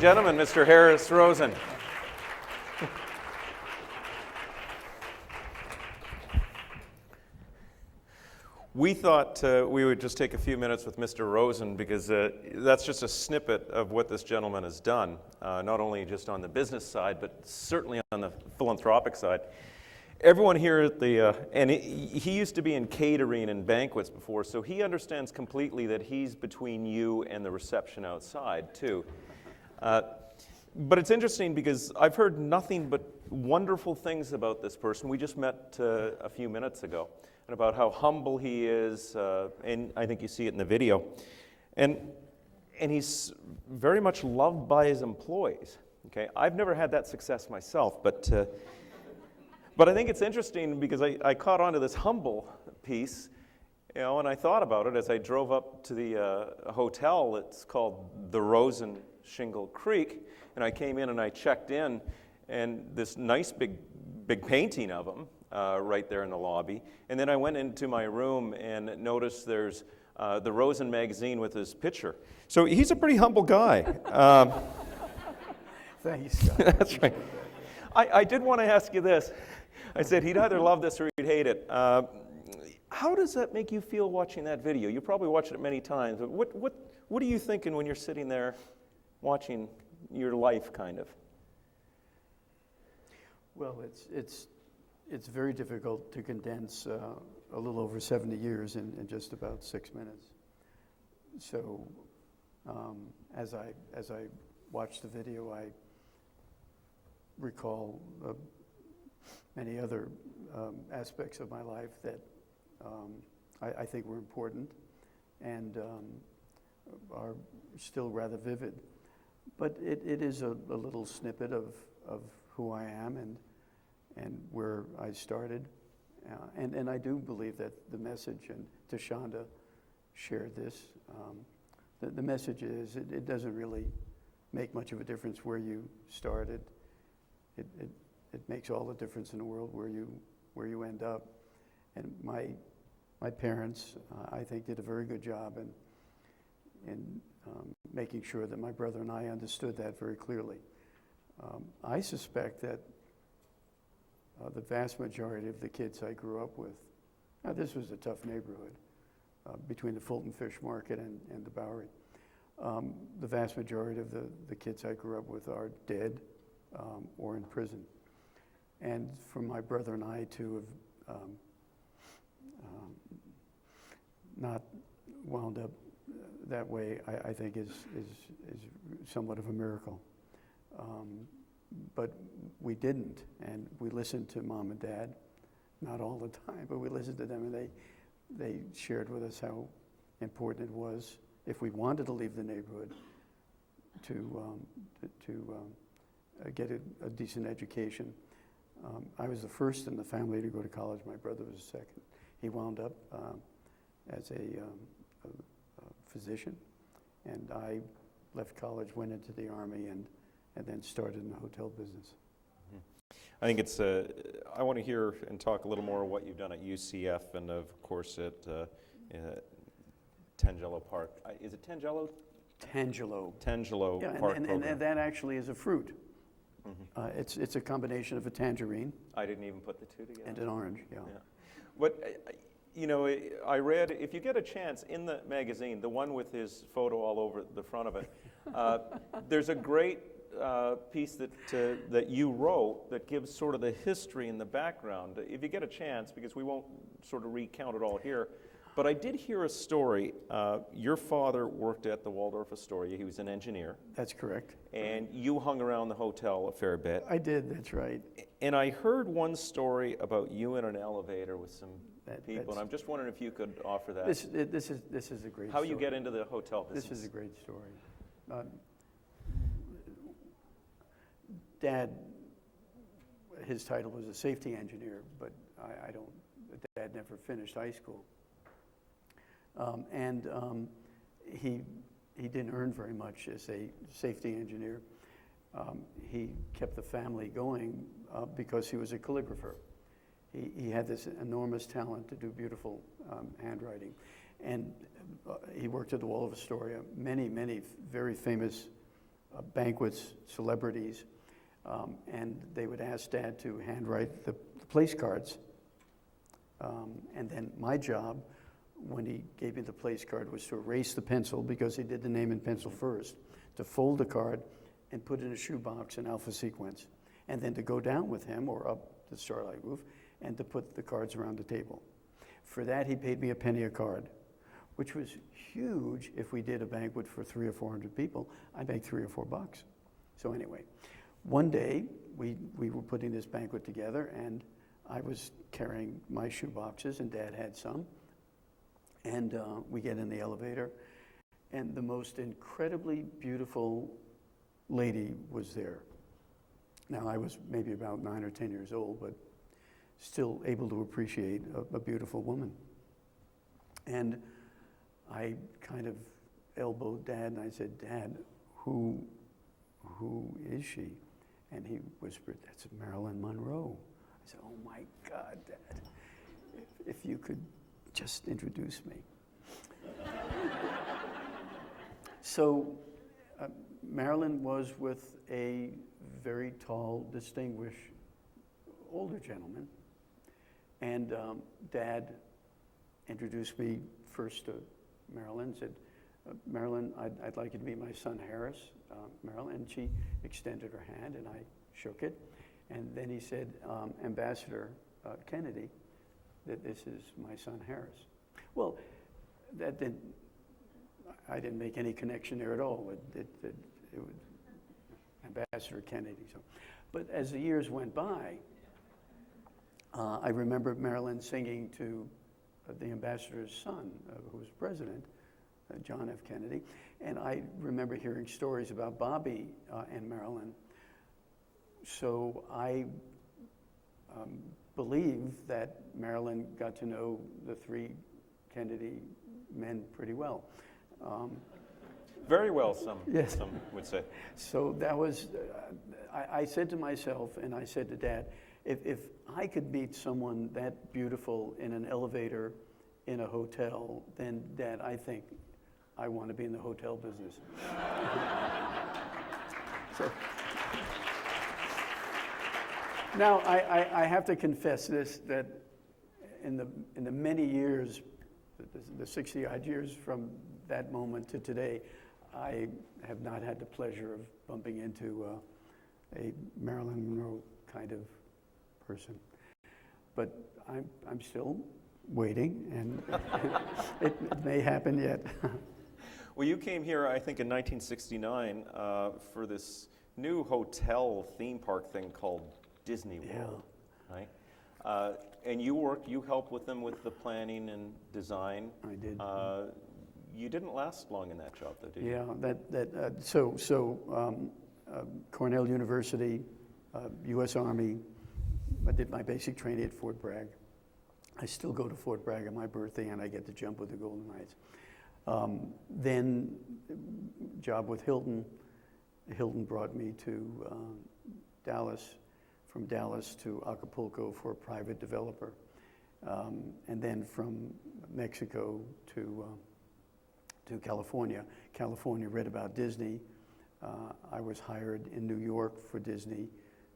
gentlemen, Mr. Harris Rosen. We thought we would just take a few minutes with Mr. Rosen because that's just a snippet of what this gentleman has done, not only just on the business side, but certainly on the philanthropic side. Everyone here at the, and he used to be in catering and banquets before, so he understands completely that he's between you and the reception outside, too. But it's interesting because I've heard nothing but wonderful things about this person. We just met a few minutes ago, and about how humble he is, and I think you see it in the video. And he's very much loved by his employees. Okay, I've never had that success myself, but I think it's interesting because I caught on to this humble piece, and I thought about it as I drove up to the hotel. It's called the Rosen Shingle Creek, and I came in and I checked in, and this nice big painting of him right there in the lobby. And then I went into my room and noticed there's the Rosen magazine with his picture. So he's a pretty humble guy. Thanks, Scott. That's right. I did want to ask you this. I said he'd either love this or he'd hate it. How does that make you feel watching that video? You probably watched it many times, but what are you thinking when you're sitting there watching your life, kind of? Well, it's very difficult to condense a little over 70 years in just about 6 minutes. So, as I watched the video, I recall many other aspects of my life that I think were important and are still rather vivid. But it is a little snippet of who I am and where I started. And I do believe that the message, and Tashonda shared this, the message is it doesn't really make much of a difference where you started. It makes all the difference in the world where you end up. And my parents, I think, did a very good job in making sure that my brother and I understood that very clearly. I suspect that the vast majority of the kids I grew up with, now this was a tough neighborhood between the Fulton Fish Market and the Bowery. The vast majority of the kids I grew up with are dead or in prison. And for my brother and I to have not wound up that way, I think is somewhat of a miracle. But we didn't, and we listened to Mom and Dad, not all the time, but we listened to them, and they shared with us how important it was, if we wanted to leave the neighborhood, to get a decent education. I was the first in the family to go to college. My brother was the second. He wound up as a physician, and I left college, went into the Army, and then started in the hotel business. I think it's, I want to hear and talk a little more what you've done at UCF and, of course, at Tangelo Park. Is it Tangelo? Tangelo. Tangelo yeah, Park and program. And that actually is a fruit. Mm-hmm. It's a combination of a tangerine. I didn't even put the two together. And an orange, yeah. But, you know, I read, if you get a chance, in the magazine, the one with his photo all over the front of it, there's a great piece that you wrote that gives sort of the history and the background. If you get a chance, because we won't sort of recount it all here, but I did hear a story. Your father worked at the Waldorf Astoria. He was an engineer. That's correct. And you hung around the hotel a fair bit. I did, that's right. And I heard one story about you in an elevator with some people, and I'm just wondering if you could offer that. This is a great story. How you get into the hotel business. This is a great story. Dad, his title was a safety engineer, but Dad never finished high school. He didn't earn very much as a safety engineer. He kept the family going because he was a calligrapher. He had this enormous talent to do beautiful handwriting. And he worked at the Waldorf Astoria. Many very famous banquets, celebrities, and they would ask Dad to handwrite the place cards. And then my job, when he gave me the place card, was to erase the pencil, because he did the name in pencil first, to fold the card and put it in a shoebox in alpha sequence, and then to go down with him or up the Starlight Roof and to put the cards around the table. For that, he paid me a penny a card, which was huge. If we did a banquet for 300 or 400 people, I'd make $3 or $4. So anyway, one day we were putting this banquet together, and I was carrying my shoe boxes, and Dad had some. And we get in the elevator, and the most incredibly beautiful lady was there. Now, I was maybe about 9 or 10 years old, but still able to appreciate a beautiful woman. And I kind of elbowed Dad, and I said, "Dad, who is she?" And he whispered, "That's Marilyn Monroe." I said, "Oh my God, Dad, if you could just introduce me." So Marilyn was with a very tall, distinguished, older gentleman. And Dad introduced me first to Marilyn, said, "Marilyn, I'd like you to meet my son, Harris." Marilyn, and she extended her hand, and I shook it. And then he said, "Ambassador Kennedy, that this is my son, Harris." Well, I didn't make any connection there at all. It was Ambassador Kennedy. So, but as the years went by, I remember Marilyn singing to the ambassador's son, who was president, John F. Kennedy. And I remember hearing stories about Bobby and Marilyn. So I believe that Marilyn got to know the 3 Kennedy men pretty well. Very well, some Yes. some would say. So that was, I said to myself, and I said to Dad, if I could meet someone that beautiful in an elevator in a hotel, then Dad, I think I want to be in the hotel business. So, now I have to confess this, that in the many years, the 60-odd years from that moment to today, I have not had the pleasure of bumping into a Marilyn Monroe kind of person. But I'm still waiting, and it may happen yet. Well, you came here, I think, in 1969 for this new hotel theme park thing called Disney World, right? And you helped with them with the planning and design. I did. You didn't last long in that job, though, did you? Yeah, so Cornell University, U.S. Army. I did my basic training at Fort Bragg. I still go to Fort Bragg on my birthday, and I get to jump with the Golden Knights. Then job with Hilton. Hilton brought me to Dallas, from Dallas to Acapulco for a private developer. And then from Mexico to California. California read about Disney. I was hired in New York for Disney,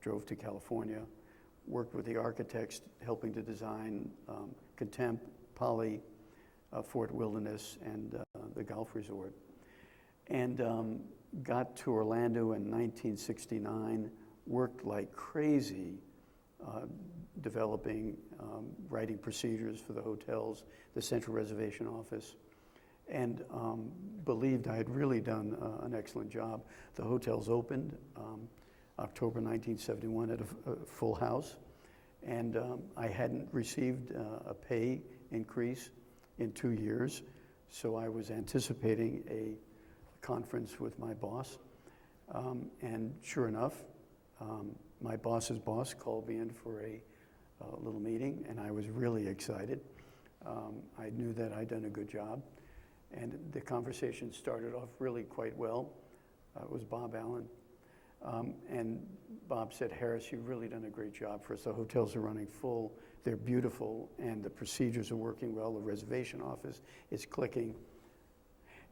drove to California, worked with the architects helping to design Contempt, Poly, Fort Wilderness, and the Golf Resort. And got to Orlando in 1969, worked like crazy, developing, writing procedures for the hotels, the Central Reservation Office, and believed I had really done an excellent job. The hotels opened October 1971 at a full house, and I hadn't received a pay increase in 2 years, so I was anticipating a conference with my boss, and sure enough, my boss's boss called me in for a little meeting, and I was really excited. I knew that I'd done a good job, and the conversation started off really quite well. It was Bob Allen, and Bob said, "Harris, you've really done a great job for us. The hotels are running full, they're beautiful, and the procedures are working well. The reservation office is clicking."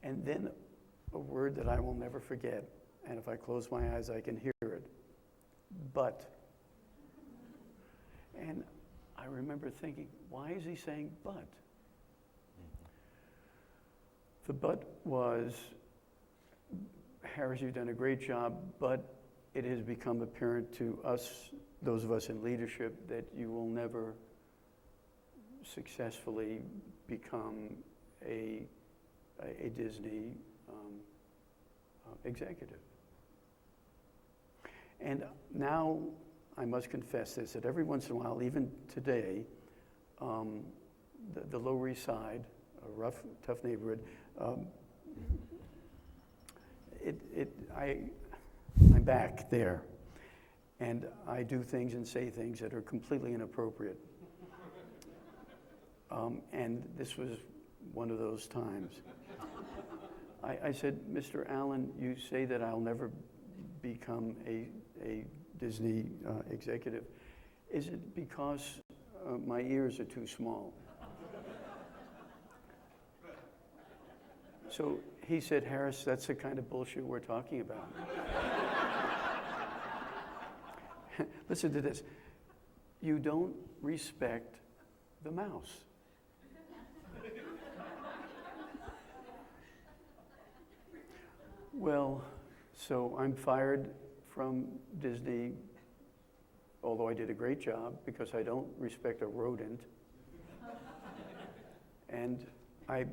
And then a word that I will never forget. and if I close my eyes, I can hear it. But, and I remember thinking, why is he saying but? The but was, Harris, you've done a great job, but it has become apparent to us, those of us in leadership, that you will never successfully become a Disney executive. And now I must confess this, that every once in a while, even today, the Lower East Side, a rough, tough neighborhood, I'm back there, and I do things and say things that are completely inappropriate. And this was one of those times. I said, Mr. Allen, you say that I'll never become a Disney executive. Is it because my ears are too small? So he said, Harris, that's the kind of bullshit we're talking about. Listen to this. You don't respect the mouse. Well, so I'm fired from Disney, although I did a great job, because I don't respect a rodent. And I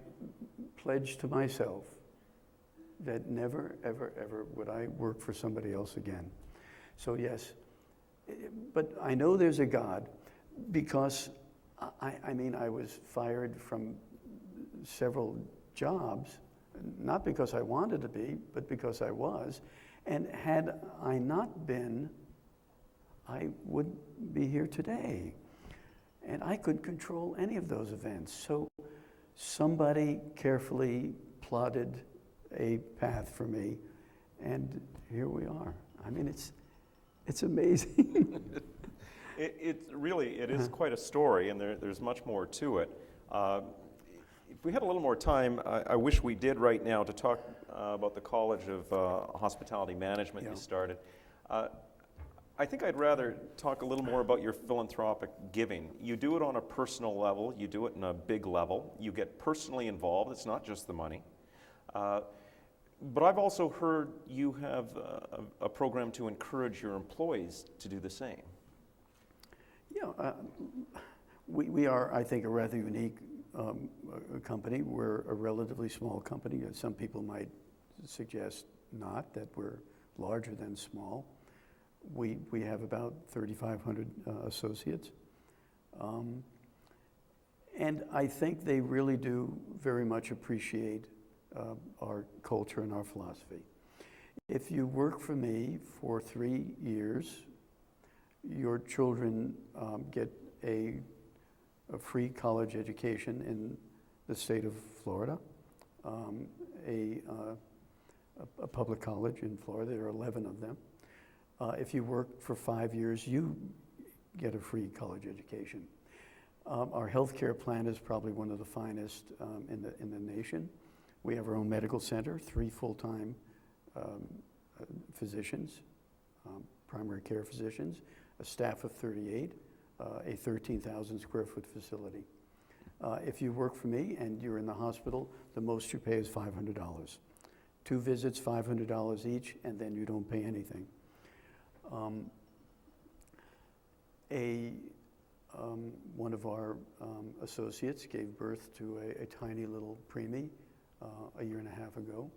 pledged to myself that never, ever, ever would I work for somebody else again. So yes, but I know there's a God, because I mean, I was fired from several jobs, not because I wanted to be, but because I was. And had I not been, I wouldn't be here today. And I couldn't control any of those events. So somebody carefully plotted a path for me, and here we are. I mean, it's amazing. It really is quite a story, and there's much more to it. If we had a little more time, I wish we did right now to talk about the College of Hospitality Management you started. I think I'd rather talk a little more about your philanthropic giving. You do it on a personal level, you do it in a big level, you get personally involved, it's not just the money. But I've also heard you have a program to encourage your employees to do the same. Yeah, we are, I think, a rather unique company. We're a relatively small company. Some people might suggest not, that we're larger than small. We have about 3,500 associates. And I think they really do very much appreciate our culture and our philosophy. If you work for me for 3 years, your children get a free college education in the state of Florida, a public college in Florida. There are 11 of them. If you work for 5 years, you get a free college education. Our healthcare plan is probably one of the finest in the nation. We have our own medical center, 3 full-time physicians, primary care physicians, a staff of 38, a 13,000 square foot facility. If you work for me and you're in the hospital, the most you pay is $500. 2 visits, $500 each, and then you don't pay anything. One of our associates gave birth to a tiny little preemie a year and a half ago.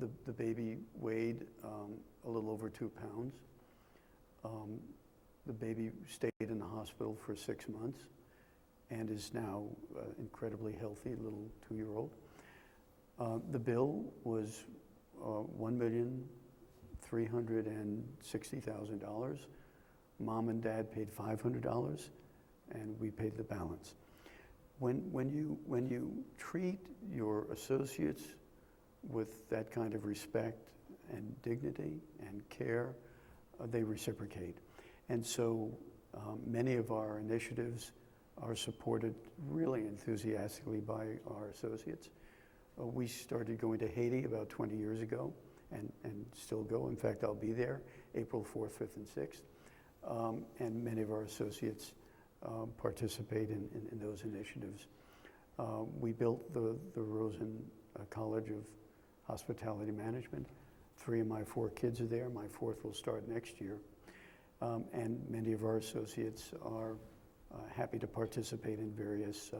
The baby weighed a little over 2 pounds. The baby stayed in the hospital for 6 months and is now incredibly healthy, little 2-year-old. The bill was $1,360,000. Mom and Dad paid $500, and we paid the balance. When you treat your associates with that kind of respect and dignity and care, they reciprocate. And so many of our initiatives are supported really enthusiastically by our associates. We started going to Haiti about 20 years ago, and still go. In fact, I'll be there April 4th, 5th, and 6th. And many of our associates participate in those initiatives. We built the Rosen College of Hospitality Management. 3 of my 4 kids are there. My 4th will start next year. And many of our associates are happy to participate in various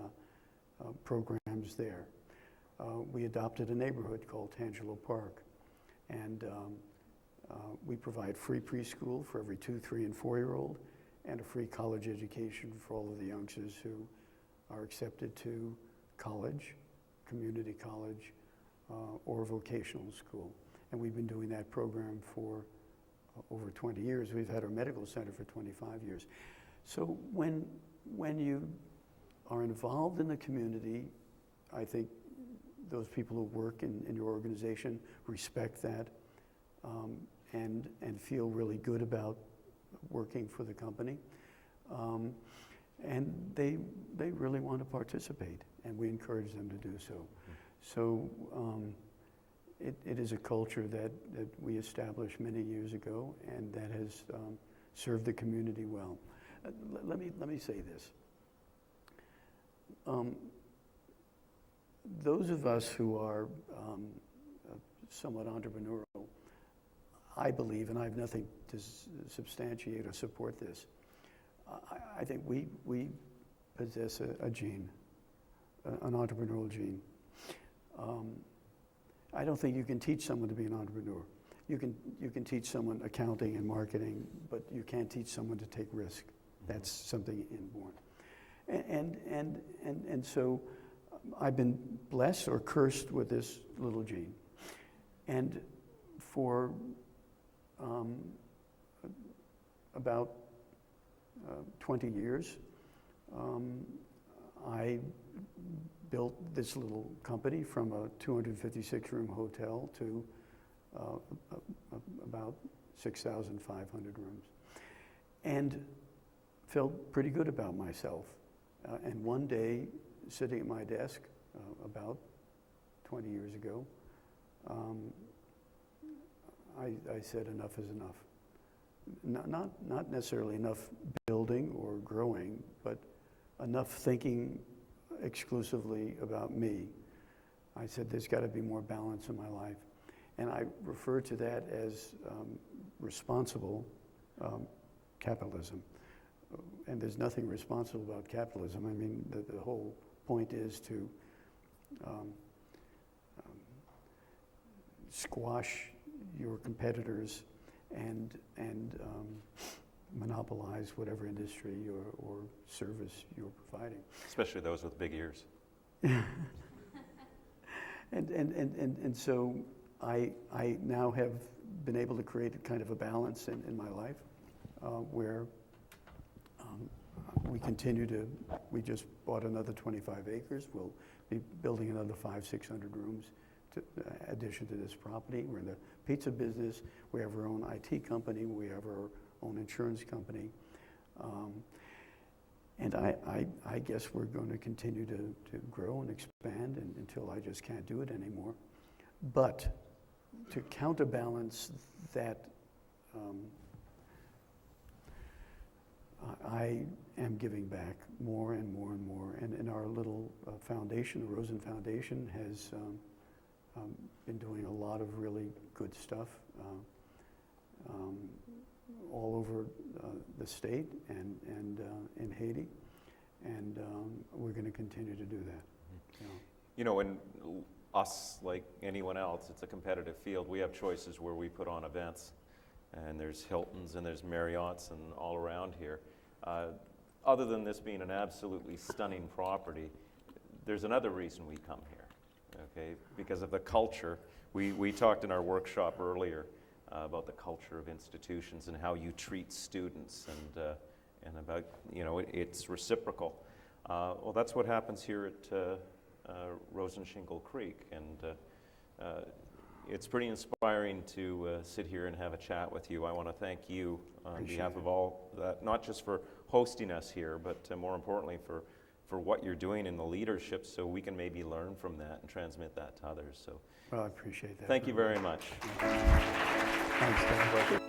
programs there. We adopted a neighborhood called Tangelo Park, and we provide free preschool for every 2, 3, and 4-year-old, and a free college education for all of the youngsters who are accepted to college, community college, or vocational school. And we've been doing that program for over 20 years. We've had our medical center for 25 years. So when you are involved in the community, I think those people who work in your organization respect that, and feel really good about working for the company. And they really want to participate, and we encourage them to do so. So it is a culture that we established many years ago, and that has served the community well. Let me say this. Those of us who are somewhat entrepreneurial, I believe, and I have nothing to substantiate or support this, I think we possess a gene, an entrepreneurial gene. I don't think you can teach someone to be an entrepreneur. You can teach someone accounting and marketing, but you can't teach someone to take risk. That's something inborn. And so I've been blessed or cursed with this little gene. And for about 20 years, I built this little company from a 256-room hotel to about 6,500 rooms, and felt pretty good about myself. And one day, sitting at my desk about 20 years ago, I said enough is enough. Not necessarily enough building or growing, but enough thinking exclusively about me. I said there's got to be more balance in my life. And I refer to that as responsible capitalism. And there's nothing responsible about capitalism. I mean, the whole point is to squash your competitors and monopolize whatever industry or service you're providing. Especially those with big ears. And so I now have been able to create a kind of a balance in my life where we just bought another 25 acres. We'll be building another 500-600 rooms to addition to this property. We're in the pizza business. We have our own IT company. We have our own insurance company. And I guess we're going to continue to grow and expand until I just can't do it anymore. But to counterbalance that, I am giving back more and more and more. And our little foundation, the Rosen Foundation, has been doing a lot of really good stuff all over the state and in Haiti. And we're going to continue to do that. You know, when us, like anyone else, it's a competitive field. We have choices where we put on events. And there's Hiltons and there's Marriotts and all around here. Other than this being an absolutely stunning property, there's another reason we come here, okay? Because of the culture. We talked in our workshop earlier about the culture of institutions and how you treat students and about, you know, it's reciprocal. Well, that's what happens here at Rosen Shingle Creek. And it's pretty inspiring to sit here and have a chat with you. I want to thank you on behalf of all that, not just for hosting us here, but more importantly for for what you're doing in the leadership, so we can maybe learn from that and transmit that to others. So Well, I appreciate that. thank you very much. Thanks, Dave.